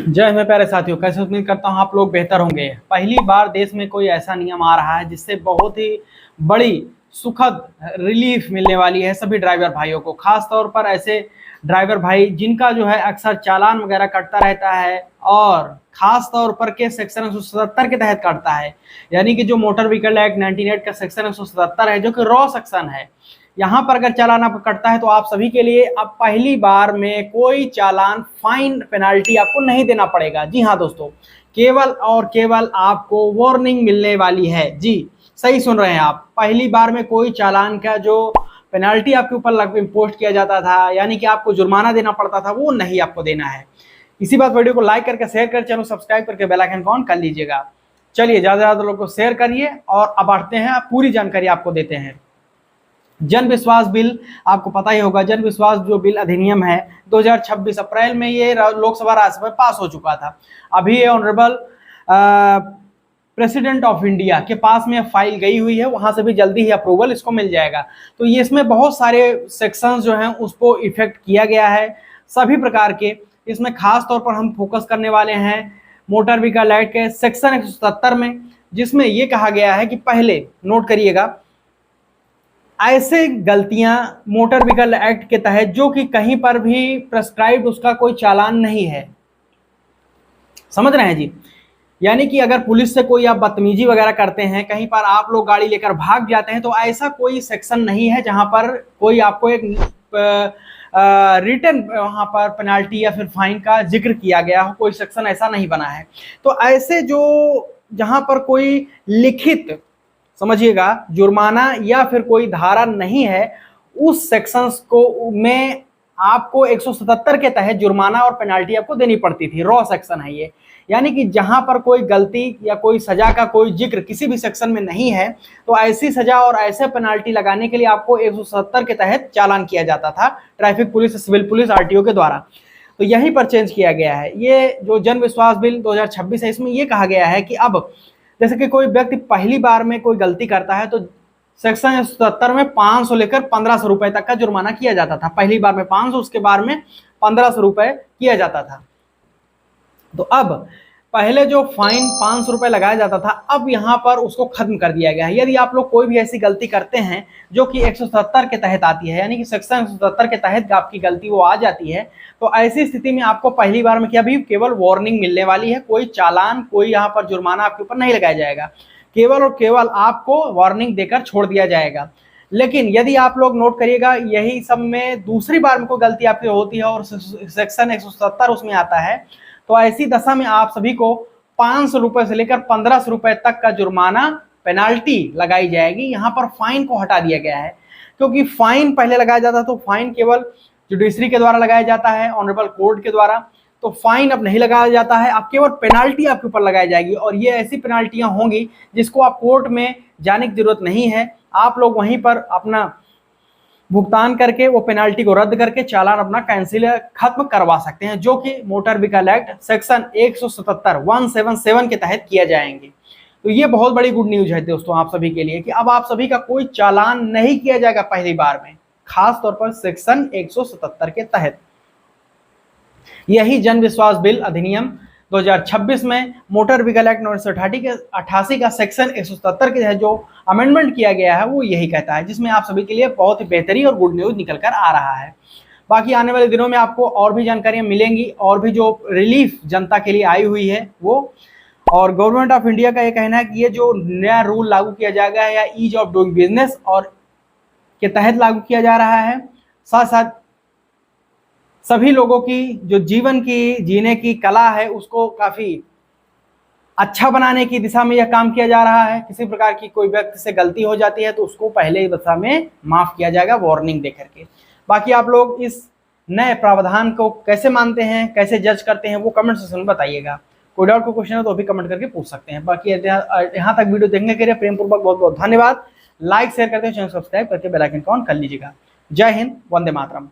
जय हिंद प्यारे साथियों, कैसे उम्मीद करता हूँ आप लोग बेहतर होंगे। पहली बार देश में कोई ऐसा नियम आ रहा है जिससे बहुत ही बड़ी सुखद रिलीफ मिलने वाली है सभी ड्राइवर भाइयों को। खास तौर पर ऐसे ड्राइवर भाई जिनका जो है अक्सर चालान वगैरह कटता रहता है और खास तौर पर के सेक्शन 177 के तहत कटता है, यानी कि जो मोटर व्हीकल एक्ट 1998 का सेक्शन 177 है जो कि रॉ सेक्शन है। यहाँ पर अगर चालान आपका कटता है तो आप सभी के लिए अब पहली बार में कोई चालान फाइन पेनाल्टी आपको नहीं देना पड़ेगा। जी हाँ दोस्तों, केवल और केवल आपको वार्निंग मिलने वाली है। जी सही सुन रहे हैं आप, पहली बार में कोई चालान का जो पेनाल्टी आपके ऊपर इम्पोस्ट किया जाता था, यानी कि आपको जुर्माना देना पड़ता था, वो नहीं आपको देना है। इसी बात वीडियो को लाइक करके शेयर कर, चैनल सब्सक्राइब करके बेल आइकन ऑन कर लीजिएगा। चलिए ज़्यादा से ज़्यादा लोगों को शेयर करिए और अब बढ़ते हैं, पूरी जानकारी आपको देते हैं। जन विश्वास बिल, आपको पता ही होगा, जन विश्वास जो बिल अधिनियम है 2026 अप्रैल में ये लोकसभा राज्यसभा में पास हो चुका था। अभी ये ऑनरेबल प्रेसिडेंट ऑफ इंडिया के पास में फाइल गई हुई है, वहां से भी जल्दी ही अप्रूवल इसको मिल जाएगा। तो ये इसमें बहुत सारे सेक्शंस जो हैं उसको इफेक्ट किया गया है सभी प्रकार के। इसमें खास तौर पर हम फोकस करने वाले हैं मोटर व्हीकल एक्ट के सेक्शन 177 में, जिसमें ये कहा गया है कि पहले नोट करिएगा, ऐसे गलतियां मोटर व्हीकल एक्ट के तहत जो कि कहीं पर भी प्रेस्क्राइब्ड उसका कोई चालान नहीं है, समझ रहे हैं जी। यानी कि अगर पुलिस से कोई आप बदतमीजी वगैरह करते हैं, कहीं पर आप लोग गाड़ी लेकर भाग जाते हैं, तो ऐसा कोई सेक्शन नहीं है जहां पर कोई आपको एक रिटन वहां पर पेनाल्टी या फिर फाइन का जिक्र किया गया हो, कोई सेक्शन ऐसा नहीं बना है। तो ऐसे जो जहां पर कोई लिखित, समझिएगा, जुर्माना या फिर कोई धारा नहीं है, उस सेक्शंस को में आपको 177 के तहत जुर्माना और पेनाल्टी आपको देनी पड़ती थी। रॉ सेक्शन है ये, यानी कि जहां पर कोई गलती या कोई सजा का कोई जिक्र किसी भी सेक्शन में नहीं है, तो ऐसी सजा और ऐसे पेनाल्टी लगाने के लिए आपको 177 के तहत चालान किया जाता था traffic police, civil police, RTO के द्वारा। तो यहीं पर चेंज किया गया है। ये जो जन विश्वास बिल 2026 है, इसमें यह कहा गया है कि अब जैसे कि कोई व्यक्ति पहली बार में कोई गलती करता है तो सेक्शन 77 में 500 लेकर 1500 रुपए तक का जुर्माना किया जाता था। पहली बार में 500, उसके बाद में 1500 रुपए किया जाता था। तो अब पहले जो फाइन 500 रुपए लगाया जाता था, अब यहाँ पर उसको खत्म कर दिया गया है। यदि आप लोग कोई भी ऐसी गलती करते हैं जो कि 177 के तहत आती है, यानी कि सेक्शन 177 के तहत आपकी गलती वो आ जाती है, तो ऐसी स्थिति में आपको पहली बार में क्या भी केवल वार्निंग मिलने वाली है। कोई चालान, कोई यहाँ पर जुर्माना आपके ऊपर नहीं लगाया जाएगा, केवल और केवल आपको वार्निंग देकर छोड़ दिया जाएगा। लेकिन यदि आप लोग नोट करिएगा, यही सब में दूसरी बार में कोई गलती आपकी होती है और सेक्शन 177 उसमें आता है, तो ऐसी दशा में आप सभी को 500 रुपए से लेकर 1500 रुपए तक का जुर्माना पेनाल्टी लगाई जाएगी। यहाँ पर फाइन को हटा दिया गया है, क्योंकि फाइन पहले लगाया जाता तो फाइन केवल जुडिशरी के द्वारा लगाया जाता है, ऑनरेबल कोर्ट के द्वारा। तो फाइन अब नहीं लगाया जाता है, अब केवल पेनाल्टी आपके ऊपर लगाई जाएगी। और ये ऐसी पेनाल्टियां होंगी जिसको आप कोर्ट में जाने की जरूरत नहीं है, आप लोग वहीं पर अपना भुगतान करके वो पेनाल्टी को रद्द करके चालान अपना कैंसिल खत्म करवा सकते हैं, जो कि मोटर व्हीकल एक्ट सेक्शन 177 के तहत किया जाएंगे। तो ये बहुत बड़ी गुड न्यूज है दोस्तों आप सभी के लिए कि अब आप सभी का कोई चालान नहीं किया जाएगा पहली बार में, खास तौर पर सेक्शन 177 के तहत। यही जन विश्वास बिल अधिनियम 2026 में मोटर व्हीकल एक्ट 1988 का सेक्शन 177 के तहत जो अमेंडमेंट किया गया है वो यही कहता है, जिसमें आप सभी के लिए बहुत ही बेहतरीन और गुड न्यूज निकल कर आ रहा है। बाकी आने वाले दिनों में आपको और भी जानकारियां मिलेंगी, और भी जो रिलीफ जनता के लिए आई हुई है वो। और गवर्नमेंट ऑफ इंडिया का ये कहना है कि ये जो नया रूल लागू किया जाएगा या ईज ऑफ डूइंग बिजनेस और के तहत लागू किया जा रहा है, साथ साथ सभी लोगों की जो जीवन की जीने की कला है उसको काफी अच्छा बनाने की दिशा में यह काम किया जा रहा है। किसी प्रकार की कोई व्यक्ति से गलती हो जाती है तो उसको पहले ही दिशा में माफ किया जाएगा वार्निंग दे करके। बाकी आप लोग इस नए प्रावधान को कैसे मानते हैं, कैसे जज करते हैं, वो कमेंट सेक्शन में बताइएगा। कोई डाउट, कोई क्वेश्चन है तो भी कमेंट करके पूछ सकते हैं। बाकी यहाँ तक वीडियो देखने के लिए प्रेम पूर्वक बहुत बहुत धन्यवाद। लाइक शेयर करते हैं, चैनल सब्सक्राइब करके बेल आइकन ऑन कर लीजिएगा। जय हिंद, वंदे मातरम।